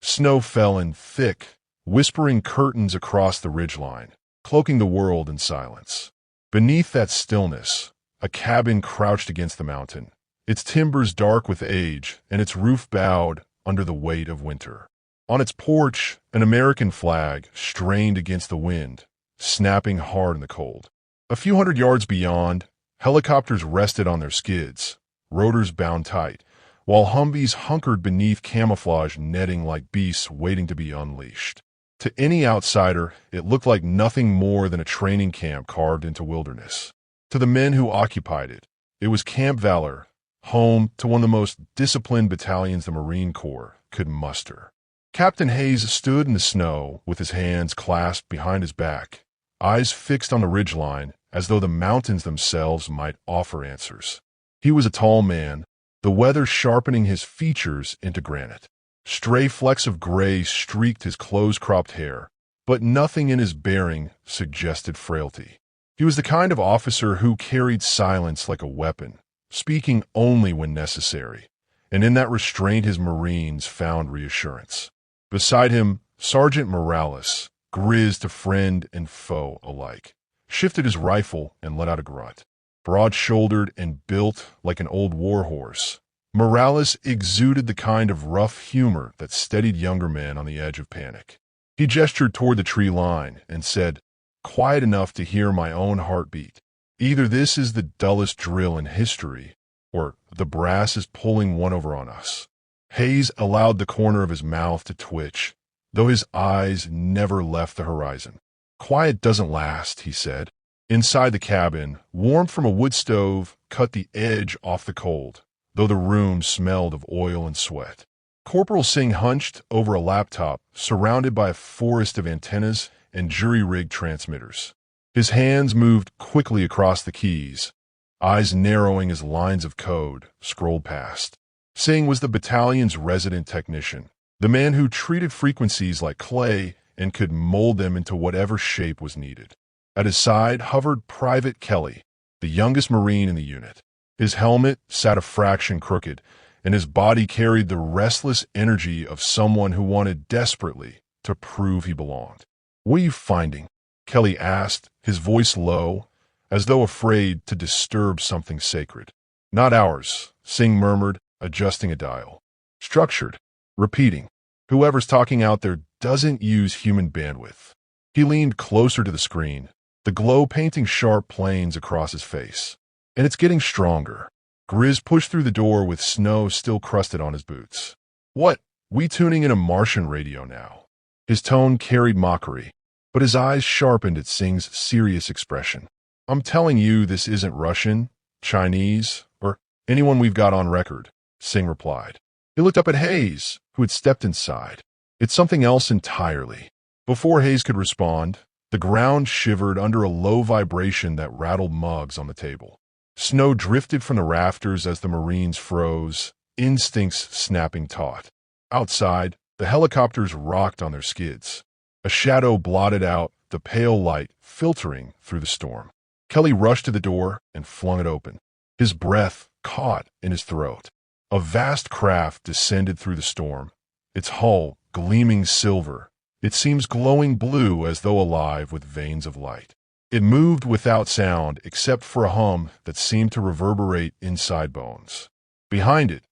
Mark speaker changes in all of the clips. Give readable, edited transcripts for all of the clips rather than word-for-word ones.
Speaker 1: Snow fell in thick, whispering curtains across the ridgeline, cloaking the world in silence. Beneath that stillness, a cabin crouched against the mountain, its timbers dark with age and its roof bowed under the weight of winter. On its porch, an American flag strained against the wind, snapping hard in the cold. A few hundred yards beyond, helicopters rested on their skids, rotors bound tight, while Humvees hunkered beneath camouflage netting like beasts waiting to be unleashed. To any outsider, it looked like nothing more than a training camp carved into wilderness. To the men who occupied it, it was Camp Valor, home to one of the most disciplined battalions the Marine Corps could muster. Captain Hayes stood in the snow with his hands clasped behind his back, eyes fixed on the ridgeline as though the mountains themselves might offer answers. He was a tall man, the weather sharpening his features into granite. Stray flecks of gray streaked his close-cropped hair, but nothing in his bearing suggested frailty. He was the kind of officer who carried silence like a weapon, speaking only when necessary, and in that restraint his Marines found reassurance. Beside him, Sergeant Morales, grizz to friend and foe alike, shifted his rifle and let out a grunt. Broad-shouldered and built like an old warhorse, Morales exuded the kind of rough humor that steadied younger men on the edge of panic. He gestured toward the tree line and said, quiet enough to hear my own heartbeat, either this is the dullest drill in history, or the brass is pulling one over on us. Hayes allowed the corner of his mouth to twitch, though his eyes never left the horizon. Quiet doesn't last, he said. Inside the cabin, warmth from a wood stove cut the edge off the cold, though the room smelled of oil and sweat. Corporal Singh hunched over a laptop surrounded by a forest of antennas and jury-rigged transmitters. His hands moved quickly across the keys, eyes narrowing as lines of code scrolled past. Singh was the battalion's resident technician, the man who treated frequencies like clay and could mold them into whatever shape was needed. At his side hovered Private Kelly, the youngest Marine in the unit. His helmet sat a fraction crooked, and his body carried the restless energy of someone who wanted desperately to prove he belonged. "What are you finding?" Kelly asked, his voice low, as though afraid to disturb something sacred. "Not ours," Singh murmured, adjusting a dial. "Structured. Repeating. Whoever's talking out there doesn't use human bandwidth." He leaned closer to the screen, the glow painting sharp planes across his face. "And it's getting stronger." Grizz pushed through the door with snow still crusted on his boots. "What? We tuning in a Martian radio now?" His tone carried mockery, but his eyes sharpened at Singh's serious expression. "I'm telling you this isn't Russian, Chinese, or anyone we've got on record," Singh replied. He looked up at Hayes, who had stepped inside. "It's something else entirely." Before Hayes could respond, the ground shivered under a low vibration that rattled mugs on the table. Snow drifted from the rafters as the Marines froze, instincts snapping taut. Outside, the helicopters rocked on their skids. A shadow blotted out the pale light filtering through the storm. Kelly rushed to the door and flung it open. His breath caught in his throat. A vast craft descended through the storm, its hull gleaming silver. It seems glowing blue as though alive with veins of light. It moved without sound except for a hum that seemed to reverberate inside bones. Behind it,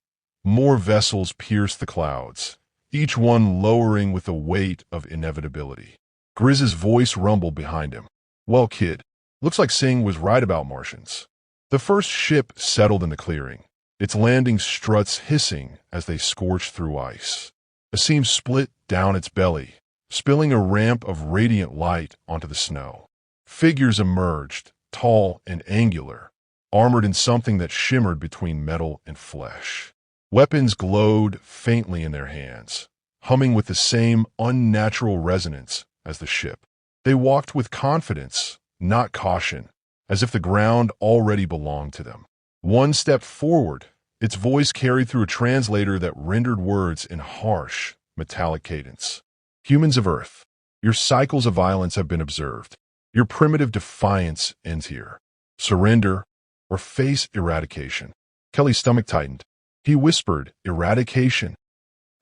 Speaker 1: more vessels pierced the clouds, each one lowering with the weight of inevitability. Grizz's voice rumbled behind him. "Well, kid, looks like Singh was right about Martians." The first ship settled in the clearing, its landing struts hissing as they scorched through ice. A seam split down its belly, spilling a ramp of radiant light onto the snow. Figures emerged, tall and angular, armored in something that shimmered between metal and flesh. Weapons glowed faintly in their hands, humming with the same unnatural resonance as the ship. They walked with confidence, not caution, as if the ground already belonged to them. One stepped forward, its voice carried through a translator that rendered words in harsh, metallic cadence. "Humans of Earth, your cycles of violence have been observed. Your primitive defiance ends here. Surrender or face eradication." Kelly's stomach tightened. He whispered, "Eradication?"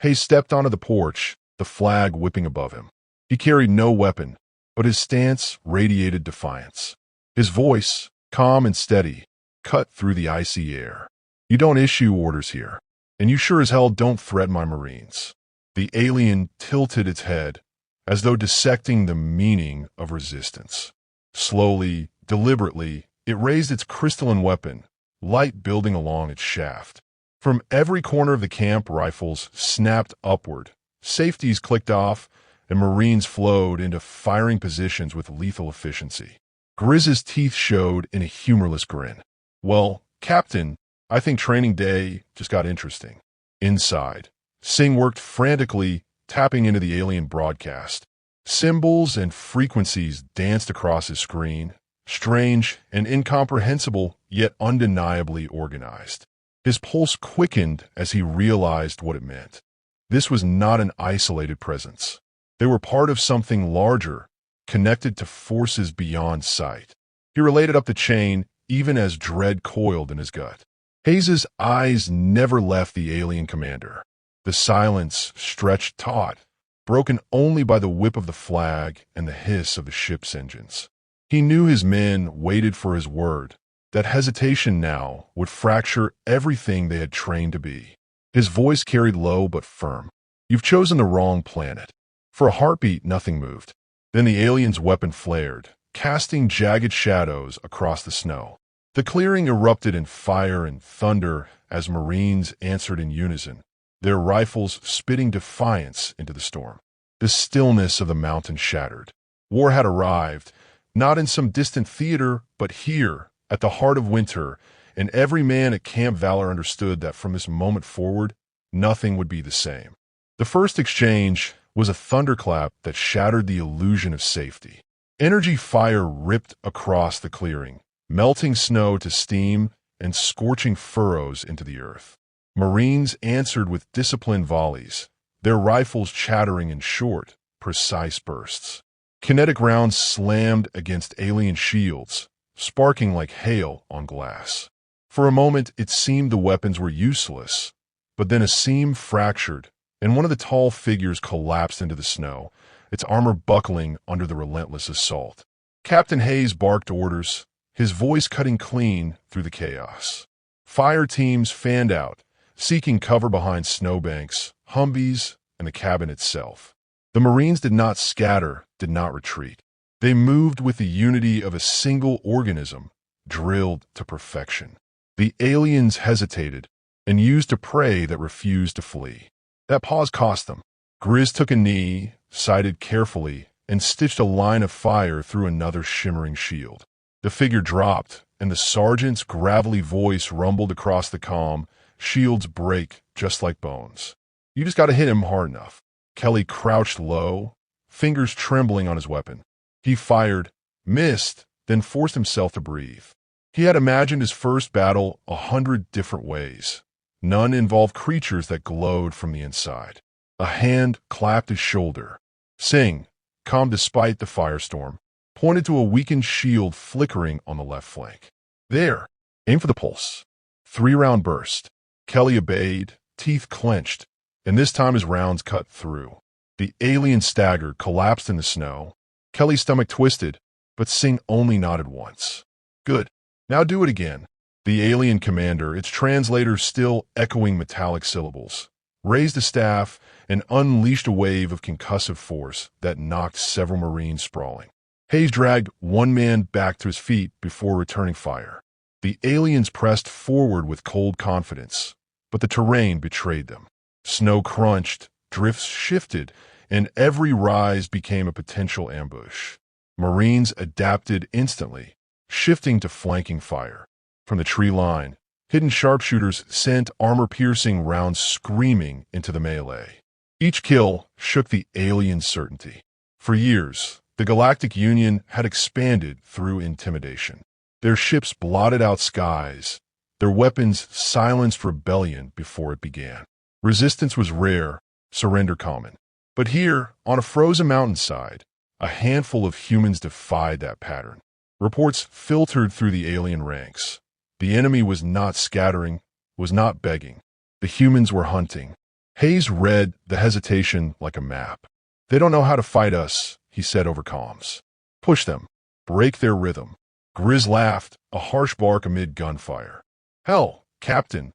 Speaker 1: Hayes stepped onto the porch, the flag whipping above him. He carried no weapon, but his stance radiated defiance. His voice, calm and steady, cut through the icy air. "You don't issue orders here, and you sure as hell don't threaten my Marines." The alien tilted its head, as though dissecting the meaning of resistance. Slowly, deliberately, it raised its crystalline weapon, light building along its shaft. From every corner of the camp, rifles snapped upward, safeties clicked off, and Marines flowed into firing positions with lethal efficiency. Grizz's teeth showed in a humorless grin. "Well, Captain, I think training day just got interesting." Inside, Singh worked frantically, tapping into the alien broadcast. Symbols and frequencies danced across his screen, strange and incomprehensible, yet undeniably organized. His pulse quickened as he realized what it meant. This was not an isolated presence. They were part of something larger, connected to forces beyond sight. He related up the chain, even as dread coiled in his gut. Hayes's eyes never left the alien commander. The silence stretched taut, broken only by the whip of the flag and the hiss of the ship's engines. He knew his men waited for his word. That hesitation now would fracture everything they had trained to be. His voice carried low but firm. "You've chosen the wrong planet." For a heartbeat, nothing moved. Then the alien's weapon flared, casting jagged shadows across the snow. The clearing erupted in fire and thunder as Marines answered in unison, their rifles spitting defiance into the storm. The stillness of the mountain shattered. War had arrived, not in some distant theater, but here, at the heart of winter, and every man at Camp Valor understood that from this moment forward, nothing would be the same. The first exchange was a thunderclap that shattered the illusion of safety. Energy fire ripped across the clearing, melting snow to steam and scorching furrows into the earth. Marines answered with disciplined volleys, their rifles chattering in short, precise bursts. Kinetic rounds slammed against alien shields, sparking like hail on glass. For a moment, it seemed the weapons were useless, but then a seam fractured, and one of the tall figures collapsed into the snow, its armor buckling under the relentless assault. Captain Hayes barked orders, his voice cutting clean through the chaos. Fire teams fanned out, seeking cover behind snowbanks, Humvees, and the cabin itself. The Marines did not scatter, did not retreat. They moved with the unity of a single organism, drilled to perfection. The aliens hesitated and used a prey that refused to flee. That pause cost them. Grizz took a knee, sighted carefully, and stitched a line of fire through another shimmering shield. The figure dropped, and the sergeant's gravelly voice rumbled across the comm, "Shields break just like bones. You just gotta hit him hard enough." Kelly crouched low, fingers trembling on his weapon. He fired, missed, then forced himself to breathe. He had imagined his first battle 100 different ways. None involved creatures that glowed from the inside. A hand clapped his shoulder. Singh, calm despite the firestorm, pointed to a weakened shield flickering on the left flank. "There, aim for the pulse." 3-round burst. Kelly obeyed, teeth clenched, and this time his rounds cut through. The alien staggered, collapsed in the snow. Kelly's stomach twisted, but Singh only nodded once. "Good. Now do it again." The alien commander, its translator still echoing metallic syllables, raised a staff and unleashed a wave of concussive force that knocked several Marines sprawling. Hayes dragged one man back to his feet before returning fire. The aliens pressed forward with cold confidence, but the terrain betrayed them. Snow crunched, drifts shifted, and every rise became a potential ambush. Marines adapted instantly, shifting to flanking fire. From the tree line, hidden sharpshooters sent armor-piercing rounds screaming into the melee. Each kill shook the alien certainty. For years, the Galactic Union had expanded through intimidation. Their ships blotted out skies, their weapons silenced rebellion before it began. Resistance was rare, surrender common. But here, on a frozen mountainside, a handful of humans defied that pattern. Reports filtered through the alien ranks. The enemy was not scattering, was not begging. The humans were hunting. Hayes read the hesitation like a map. They don't know how to fight us, he said over comms. Push them. Break their rhythm. Grizz laughed, a harsh bark amid gunfire. Hell, Captain,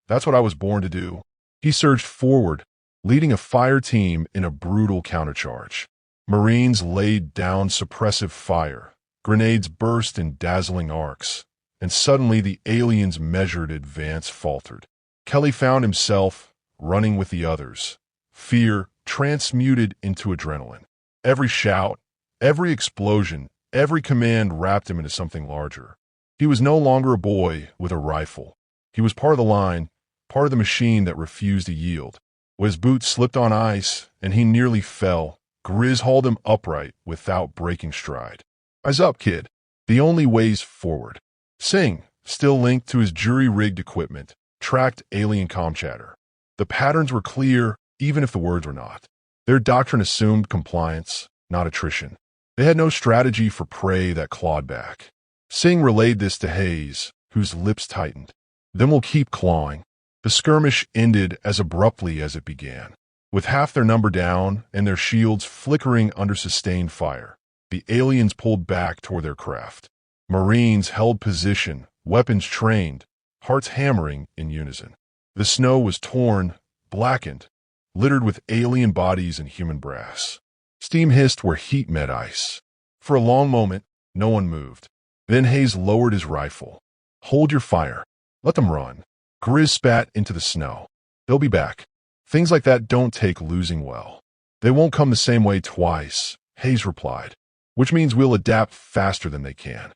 Speaker 1: that's what I was born to do. He surged forward, leading a fire team in a brutal countercharge. Marines laid down suppressive fire. Grenades burst in dazzling arcs, and suddenly the aliens' measured advance faltered. Kelly found himself running with the others, fear transmuted into adrenaline. Every shout, every explosion, every command wrapped him into something larger. He was no longer a boy with a rifle. He was part of the line, part of the machine that refused to yield. When his boots slipped on ice and he nearly fell, Grizz hauled him upright without breaking stride. Eyes up, kid. The only way's forward. Singh, still linked to his jury-rigged equipment, tracked alien comm chatter. The patterns were clear, even if the words were not. Their doctrine assumed compliance, not attrition. They had no strategy for prey that clawed back. Singh relayed this to Hayes, whose lips tightened. Then we'll keep clawing. The skirmish ended as abruptly as it began. With half their number down and their shields flickering under sustained fire, the aliens pulled back toward their craft. Marines held position, weapons trained, hearts hammering in unison. The snow was torn, blackened, littered with alien bodies and human brass. Steam hissed where heat met ice. For a long moment, no one moved. Then Hayes lowered his rifle. Hold your fire. Let them run. Grizz spat into the snow. They'll be back. Things like that don't take losing well. They won't come the same way twice, Hayes replied, which means we'll adapt faster than they can.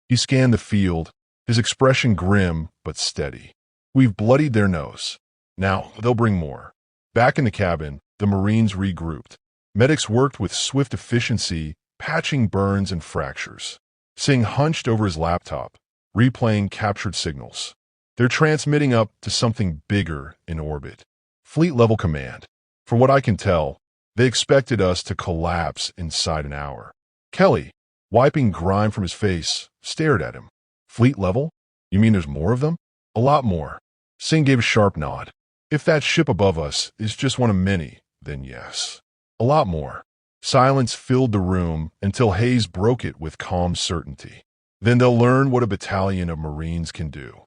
Speaker 1: He scanned the field, his expression grim but steady. We've bloodied their nose. Now, they'll bring more. Back in the cabin, the Marines regrouped. Medics worked with swift efficiency, patching burns and fractures. Singh hunched over his laptop, replaying captured signals. They're transmitting up to something bigger in orbit. Fleet-level command. From what I can tell, they expected us to collapse inside an hour. Kelly, wiping grime from his face, stared at him. Fleet level? You mean there's more of them? A lot more. Singh gave a sharp nod. If that ship above us is just one of many, then yes. A lot more. Silence filled the room until Hayes broke it with calm certainty. Then they'll learn what a battalion of Marines can do.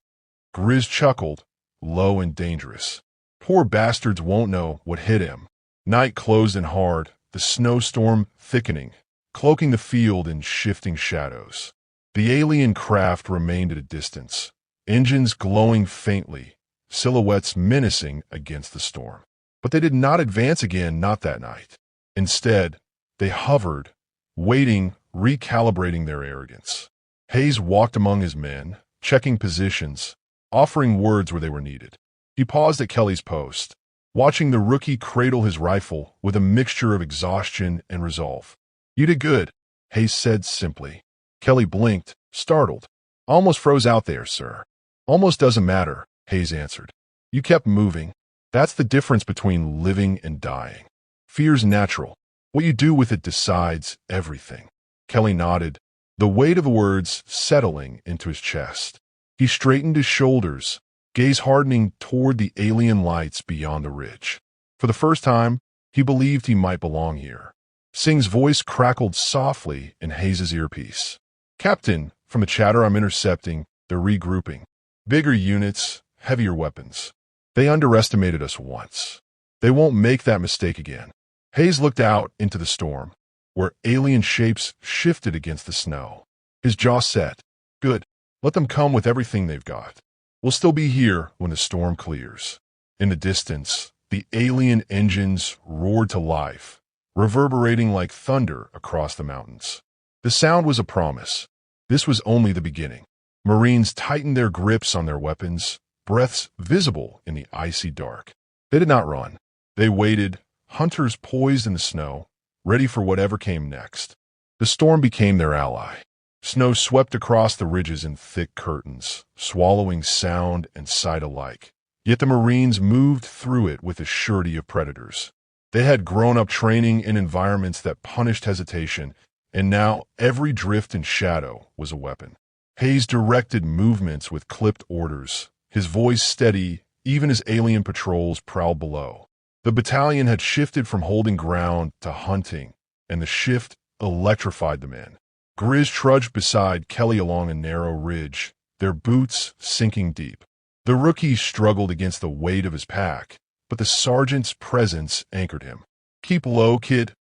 Speaker 1: Grizz chuckled, low and dangerous. Poor bastards won't know what hit him. Night closed in hard, the snowstorm thickening, cloaking the field in shifting shadows. The alien craft remained at a distance, engines glowing faintly, silhouettes menacing against the storm. But they did not advance again, not that night. Instead, they hovered, waiting, recalibrating their arrogance. Hayes walked among his men, checking positions, offering words where they were needed. He paused at Kelly's post, watching the rookie cradle his rifle with a mixture of exhaustion and resolve. You did good, Hayes said simply. Kelly blinked, startled. Almost froze out there, sir. Almost doesn't matter, Hayes answered. You kept moving. That's the difference between living and dying. Fear's natural. What you do with it decides everything. Kelly nodded, the weight of the words settling into his chest. He straightened his shoulders, gaze hardening toward the alien lights beyond the ridge. For the first time, he believed he might belong here. Singh's voice crackled softly in Hayes' earpiece. Captain, from the chatter I'm intercepting, they're regrouping. Bigger units, heavier weapons. They underestimated us once. They won't make that mistake again. Hayes looked out into the storm, where alien shapes shifted against the snow. His jaw set. Good. Let them come with everything they've got. We'll still be here when the storm clears. In the distance, the alien engines roared to life, reverberating like thunder across the mountains. The sound was a promise. This was only the beginning. Marines tightened their grips on their weapons, breaths visible in the icy dark. They did not run. They waited, hunters poised in the snow, ready for whatever came next. The storm became their ally. Snow swept across the ridges in thick curtains, swallowing sound and sight alike. Yet the Marines moved through it with the surety of predators. They had grown up training in environments that punished hesitation, and now every drift and shadow was a weapon. Hayes directed movements with clipped orders, his voice steady even as alien patrols prowled below. The battalion had shifted from holding ground to hunting, and the shift electrified the men. Grizz trudged beside Kelly along a narrow ridge, their boots sinking deep. The rookie struggled against the weight of his pack, but the sergeant's presence anchored him. "Keep low, kid,"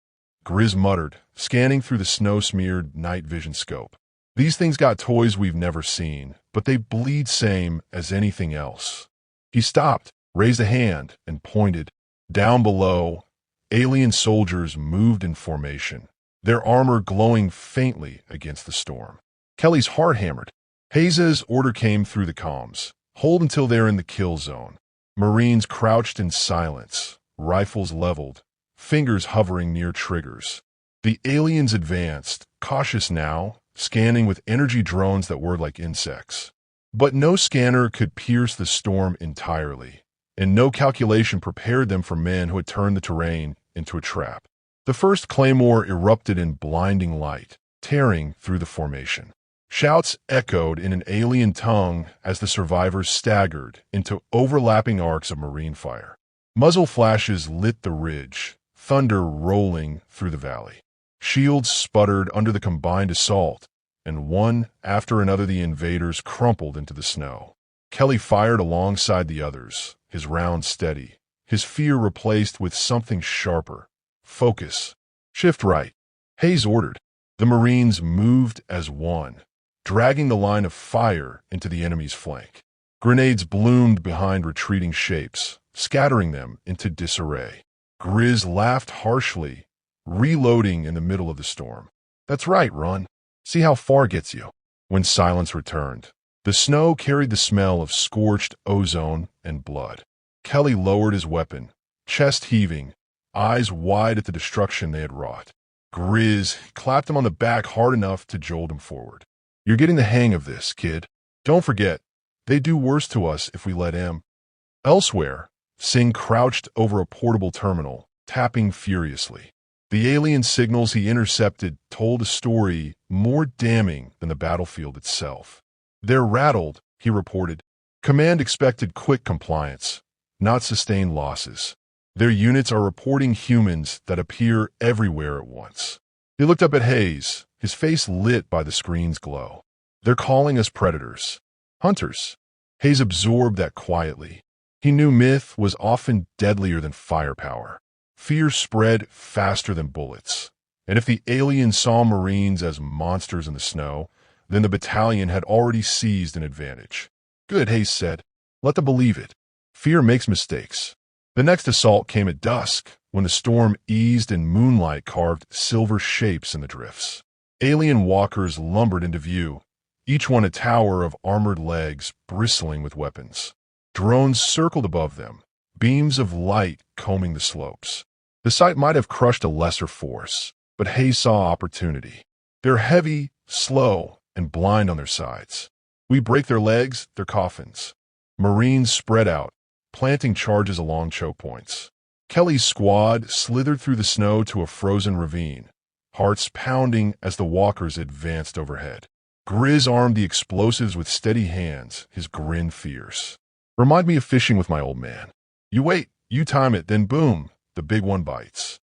Speaker 1: Grizz muttered, scanning through the snow-smeared night vision scope. "These things got toys we've never seen, but they bleed same as anything else." He stopped, raised a hand, and pointed. Down below, alien soldiers moved in formation, their armor glowing faintly against the storm. Kelly's heart hammered. Hayes's order came through the comms. "Hold until they're in the kill zone." Marines crouched in silence, rifles leveled, fingers hovering near triggers. The aliens advanced, cautious now, scanning with energy drones that were like insects. But no scanner could pierce the storm entirely, and no calculation prepared them for men who had turned the terrain into a trap. The first claymore erupted in blinding light, tearing through the formation. Shouts echoed in an alien tongue as the survivors staggered into overlapping arcs of marine fire. Muzzle flashes lit the ridge, thunder rolling through the valley. Shields sputtered under the combined assault, and one after another the invaders crumpled into the snow. Kelly fired alongside the others, his round steady, his fear replaced with something sharper. "Focus. Shift right," Hayes ordered. The Marines moved as one, dragging the line of fire into the enemy's flank. Grenades bloomed behind retreating shapes, scattering them into disarray. Grizz laughed harshly, reloading in the middle of the storm. "That's right, run. See how far it gets you." When silence returned, the snow carried the smell of scorched ozone and blood. Kelly lowered his weapon, chest heaving, eyes wide at the destruction they had wrought. Grizz clapped him on the back hard enough to jolt him forward. "You're getting the hang of this, kid. Don't forget, they do worse to us if we let him." Elsewhere, Singh crouched over a portable terminal, tapping furiously. The alien signals he intercepted told a story more damning than the battlefield itself. "They're rattled," he reported. "Command expected quick compliance, not sustained losses. Their units are reporting humans that appear everywhere at once." He looked up at Hayes, his face lit by the screen's glow. "They're calling us predators. Hunters." Hayes absorbed that quietly. He knew myth was often deadlier than firepower. Fear spread faster than bullets. And if the aliens saw Marines as monsters in the snow, then the battalion had already seized an advantage. "Good," Hayes said. "Let them believe it. Fear makes mistakes." The next assault came at dusk, when the storm eased and moonlight carved silver shapes in the drifts. Alien walkers lumbered into view, each one a tower of armored legs bristling with weapons. Drones circled above them, beams of light combing the slopes. The sight might have crushed a lesser force, but Hayes saw opportunity. They're heavy, slow, and blind on their sides. We break their legs, their coffins. Marines spread out, planting charges along choke points. Kelly's squad slithered through the snow to a frozen ravine, hearts pounding as the walkers advanced overhead. Grizz armed the explosives with steady hands, his grin fierce. "Remind me of fishing with my old man. You wait, you time it, then boom, the big one bites."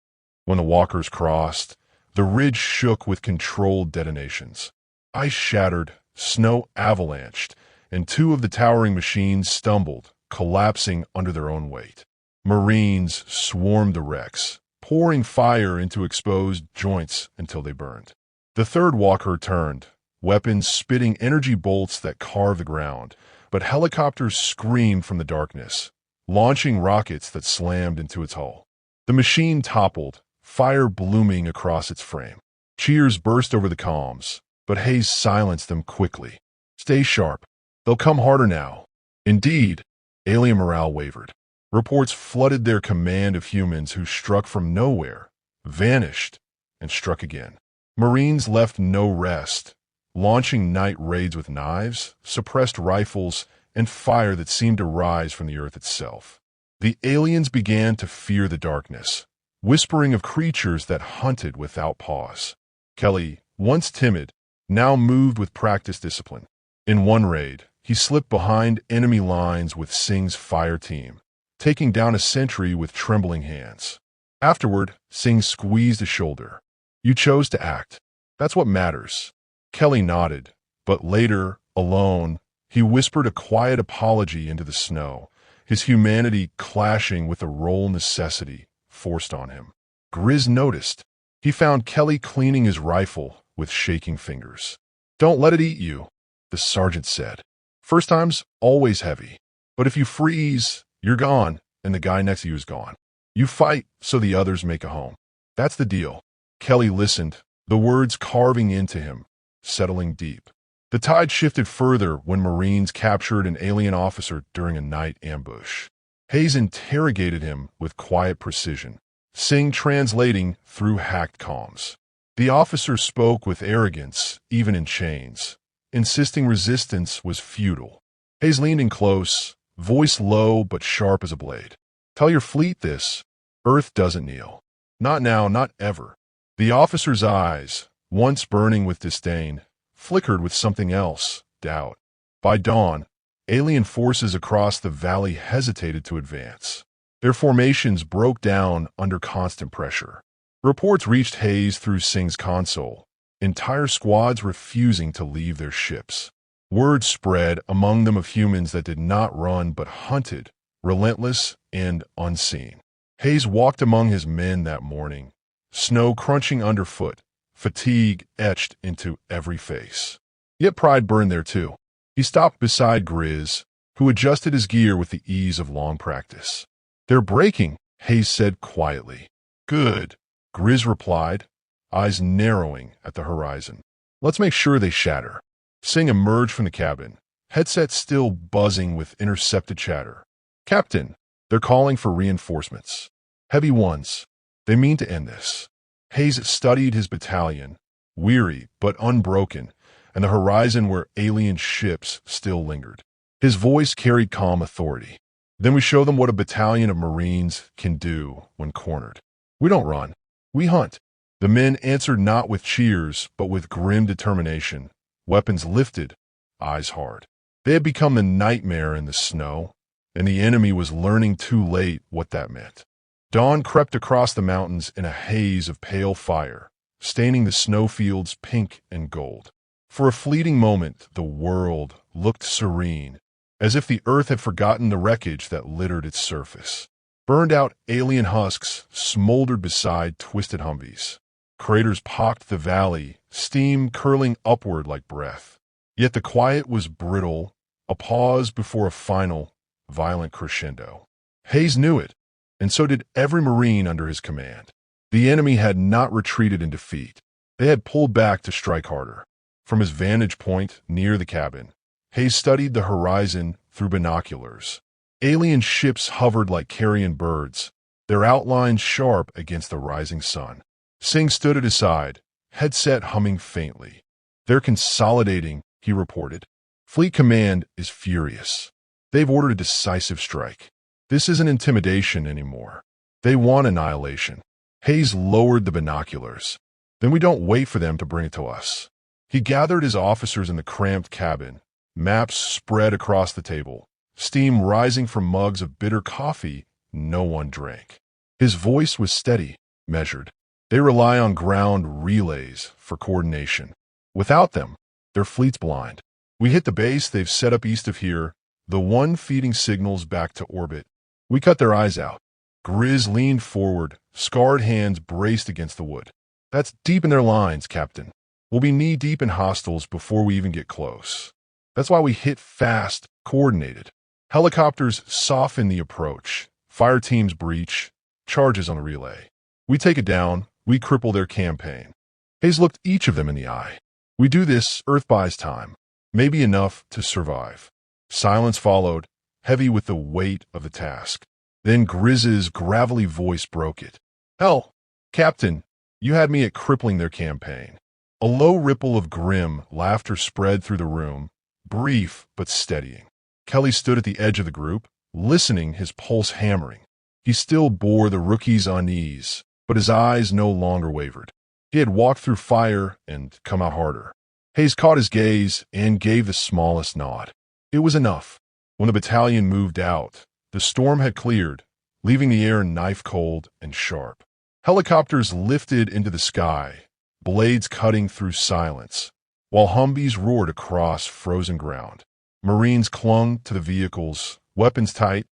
Speaker 1: When the walkers crossed, the ridge shook with controlled detonations. Ice shattered, snow avalanched, and two of the towering machines stumbled, collapsing under their own weight. Marines swarmed the wrecks, pouring fire into exposed joints until they burned. The third walker turned, weapons spitting energy bolts that carved the ground, but helicopters screamed from the darkness, launching rockets that slammed into its hull. The machine toppled, fire blooming across its frame. Cheers burst over the comms, but Hayes silenced them quickly. "Stay sharp. They'll come harder now." Indeed, alien morale wavered. Reports flooded their command of humans who struck from nowhere, vanished, and struck again. Marines left no rest, launching night raids with knives, suppressed rifles, and fire that seemed to rise from the earth itself. The aliens began to fear the darkness, whispering of creatures that hunted without pause. Kelly, once timid, now moved with practiced discipline. In one raid, he slipped behind enemy lines with Singh's fire team, taking down a sentry with trembling hands. Afterward, Singh squeezed his shoulder. "You chose to act. That's what matters." Kelly nodded, but later, alone, he whispered a quiet apology into the snow, his humanity clashing with the role necessity forced on him. Grizz noticed. He found Kelly cleaning his rifle with shaking fingers. "Don't let it eat you," the sergeant said. "First time's always heavy. But if you freeze, you're gone, and the guy next to you is gone. You fight so the others make a home. That's the deal." Kelly listened, the words carving into him, settling deep. The tide shifted further when Marines captured an alien officer during a night ambush. Hayes interrogated him with quiet precision, Singh translating through hacked comms. The officer spoke with arrogance, even in chains, insisting resistance was futile. Hayes leaned in close, voice low but sharp as a blade. "Tell your fleet this. Earth doesn't kneel. Not now, not ever." The officer's eyes, once burning with disdain, flickered with something else, doubt. By dawn, alien forces across the valley hesitated to advance. Their formations broke down under constant pressure. Reports reached Hayes through Singh's console, entire squads refusing to leave their ships. Word spread among them of humans that did not run but hunted, relentless and unseen. Hayes walked among his men that morning, snow crunching underfoot, fatigue etched into every face. Yet pride burned there too. He stopped beside Grizz, who adjusted his gear with the ease of long practice. "They're breaking," Hayes said quietly. "Good," Grizz replied, eyes narrowing at the horizon. "Let's make sure they shatter." Singh emerged from the cabin, headset still buzzing with intercepted chatter. "Captain, they're calling for reinforcements. Heavy ones. They mean to end this." Hayes studied his battalion, weary but unbroken, and the horizon where alien ships still lingered. His voice carried calm authority. "Then we show them what a battalion of Marines can do when cornered. We don't run. We hunt." The men answered not with cheers, but with grim determination, weapons lifted, eyes hard. They had become the nightmare in the snow, and the enemy was learning too late what that meant. Dawn crept across the mountains in a haze of pale fire, staining the snowfields pink and gold. For a fleeting moment, the world looked serene, as if the earth had forgotten the wreckage that littered its surface. Burned-out alien husks smoldered beside twisted Humvees. Craters pocked the valley, steam curling upward like breath. Yet the quiet was brittle, a pause before a final, violent crescendo. Hayes knew it, and so did every Marine under his command. The enemy had not retreated in defeat. They had pulled back to strike harder. From his vantage point near the cabin, Hayes studied the horizon through binoculars. Alien ships hovered like carrion birds, their outlines sharp against the rising sun. Singh stood at his side, headset humming faintly. "They're consolidating," he reported. "Fleet Command is furious. They've ordered a decisive strike. This isn't intimidation anymore. They want annihilation." Hayes lowered the binoculars. "Then we don't wait for them to bring it to us." He gathered his officers in the cramped cabin, maps spread across the table, steam rising from mugs of bitter coffee no one drank. His voice was steady, measured. "They rely on ground relays for coordination. Without them, their fleet's blind. We hit the base they've set up east of here, the one feeding signals back to orbit. We cut their eyes out." Grizz leaned forward, scarred hands braced against the wood. "That's deep in their lines, Captain. We'll be knee-deep in hostiles before we even get close. That's why we hit fast, coordinated. Helicopters soften the approach, fire teams breach, charges on the relay. We take it down, we cripple their campaign." Hayes looked each of them in the eye. "We do this, Earth buys time, maybe enough to survive." Silence followed, heavy with the weight of the task. Then Grizz's gravelly voice broke it. "Hell, Captain, you had me at crippling their campaign." A low ripple of grim laughter spread through the room, brief but steadying. Kelly stood at the edge of the group, listening, his pulse hammering. He still bore the rookie's unease, but his eyes no longer wavered. He had walked through fire and come out harder. Hayes caught his gaze and gave the smallest nod. It was enough. When the battalion moved out, The storm had cleared, leaving the air knife-cold and sharp. Helicopters lifted into the sky, blades cutting through silence, while Humvees roared across frozen ground. Marines clung to the vehicles, weapons tight,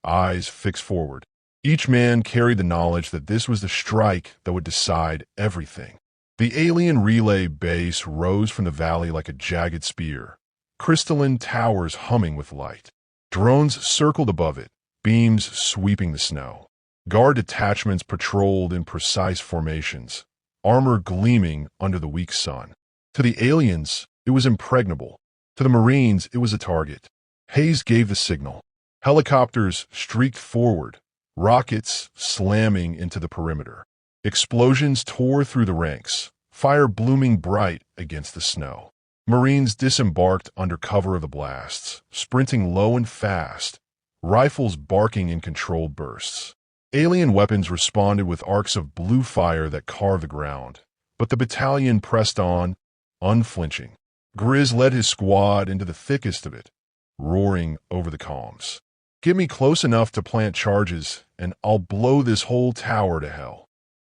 Speaker 1: eyes fixed forward. Each man carried the knowledge that this was the strike that would decide everything. The alien relay base rose from the valley like a jagged spear, crystalline towers humming with light. Drones circled above it, beams sweeping the snow. Guard detachments patrolled in precise formations, armor gleaming under the weak sun. To the aliens, it was impregnable. To the Marines, it was a target. Hayes gave the signal. Helicopters streaked forward, rockets slamming into the perimeter. Explosions tore through the ranks, fire blooming bright against the snow. Marines disembarked under cover of the blasts, sprinting low and fast, rifles barking in controlled bursts. Alien weapons responded with arcs of blue fire that carved the ground, but the battalion pressed on, unflinching. Grizz led his squad into the thickest of it, roaring over the comms. "Get me close enough to plant charges, and I'll blow this whole tower to hell."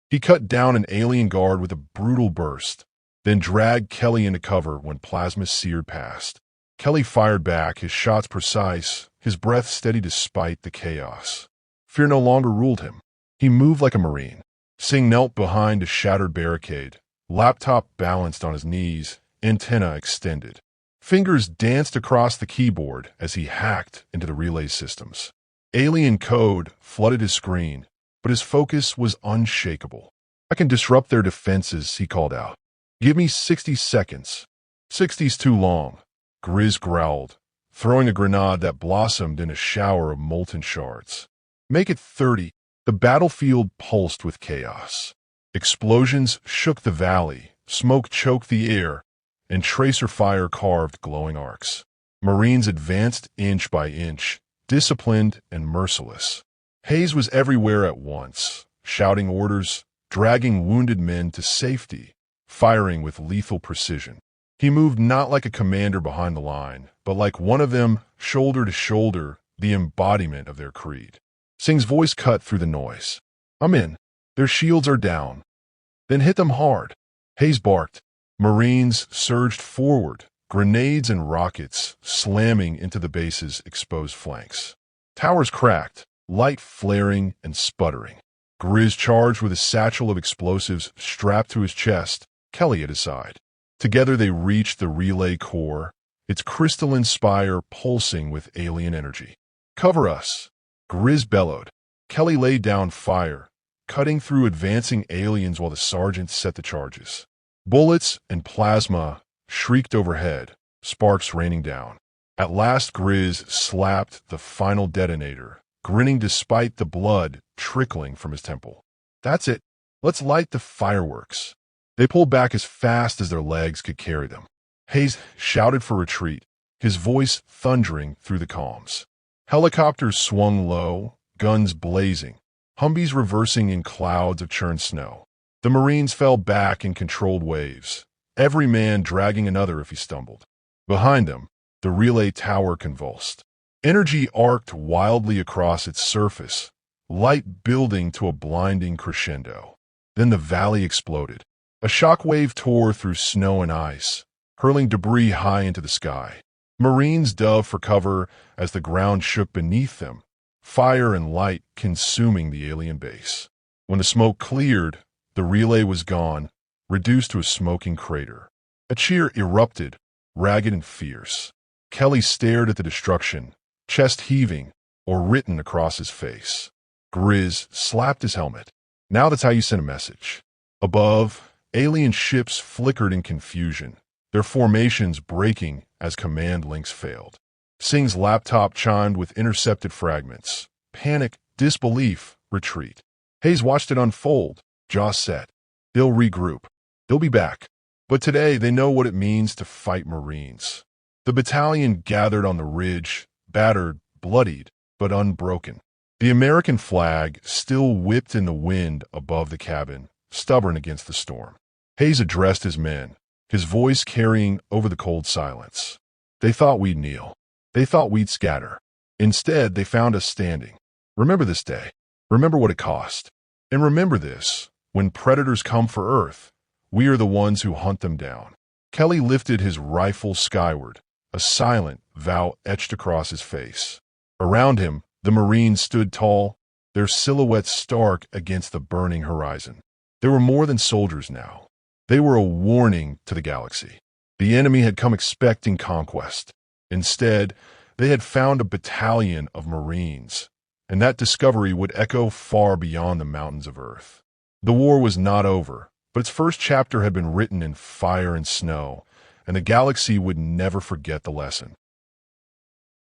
Speaker 1: He cut down an alien guard with a brutal burst, then dragged Kelly into cover when plasma seared past. Kelly fired back, his shots precise, his breath steady despite the chaos. Fear no longer ruled him. He moved like a Marine. Singh knelt behind a shattered barricade, laptop balanced on his knees, antenna extended. Fingers danced across the keyboard as he hacked into the relay systems. Alien code flooded his screen, but his focus was unshakable. "I can disrupt their defenses," he called out. "Give me 60 seconds. 60's too long," Grizz growled, throwing a grenade that blossomed in a shower of molten shards. "Make it 30. The battlefield pulsed with chaos. Explosions shook the valley, smoke choked the air, and tracer fire carved glowing arcs. Marines advanced inch by inch, disciplined and merciless. Hayes was everywhere at once, shouting orders, dragging wounded men to safety, firing with lethal precision. He moved not like a commander behind the line, but like one of them, shoulder to shoulder, the embodiment of their creed. Singh's voice cut through the noise. "I'm in. Their shields are down." "Then hit them hard," Hayes barked. Marines surged forward, grenades and rockets slamming into the base's exposed flanks. Towers cracked, light flaring and sputtering. Grizz charged with a satchel of explosives strapped to his chest, Kelly at his side. Together they reached the relay core, its crystalline spire pulsing with alien energy. "Cover us," Grizz bellowed. Kelly laid down fire, cutting through advancing aliens while the sergeant set the charges. Bullets and plasma shrieked overhead, sparks raining down. At last Grizz slapped the final detonator, grinning despite the blood trickling from his temple. "That's it. Let's light the fireworks." They pulled back as fast as their legs could carry them. Hayes shouted for retreat, his voice thundering through the comms. Helicopters swung low, guns blazing, Humvees reversing in clouds of churned snow. The Marines fell back in controlled waves, every man dragging another if he stumbled. Behind them, the relay tower convulsed. Energy arced wildly across its surface, light building to a blinding crescendo. Then the valley exploded. A shockwave tore through snow and ice, hurling debris high into the sky. Marines dove for cover as the ground shook beneath them, fire and light consuming the alien base. When the smoke cleared, the relay was gone, reduced to a smoking crater. A cheer erupted, ragged and fierce. Kelly stared at the destruction, chest heaving, or written across his face. Grizz slapped his helmet. "Now that's how you send a message." Above, alien ships flickered in confusion, their formations breaking as command links failed. Singh's laptop chimed with intercepted fragments. Panic, disbelief, retreat. Hayes watched it unfold, jaw set. They'll regroup. They'll be back. But today they know what it means to fight Marines. The battalion gathered on the ridge, battered, bloodied, but unbroken. The American flag still whipped in the wind above the cabin, stubborn against the storm. Hayes addressed his men, his voice carrying over the cold silence. "They thought we'd kneel. They thought we'd scatter. Instead, they found us standing. Remember this day. Remember what it cost. And remember this, when predators come for Earth, we are the ones who hunt them down. Kelly lifted his rifle skyward, a silent vow etched across his face. Around him, the Marines stood tall, their silhouettes stark against the burning horizon. They were more than soldiers now. They were a warning to the galaxy. The enemy had come expecting conquest. Instead, they had found a battalion of Marines, and that discovery would echo far beyond the mountains of Earth. The war was not over, but its first chapter had been written in fire and snow, and the galaxy would never forget the lesson.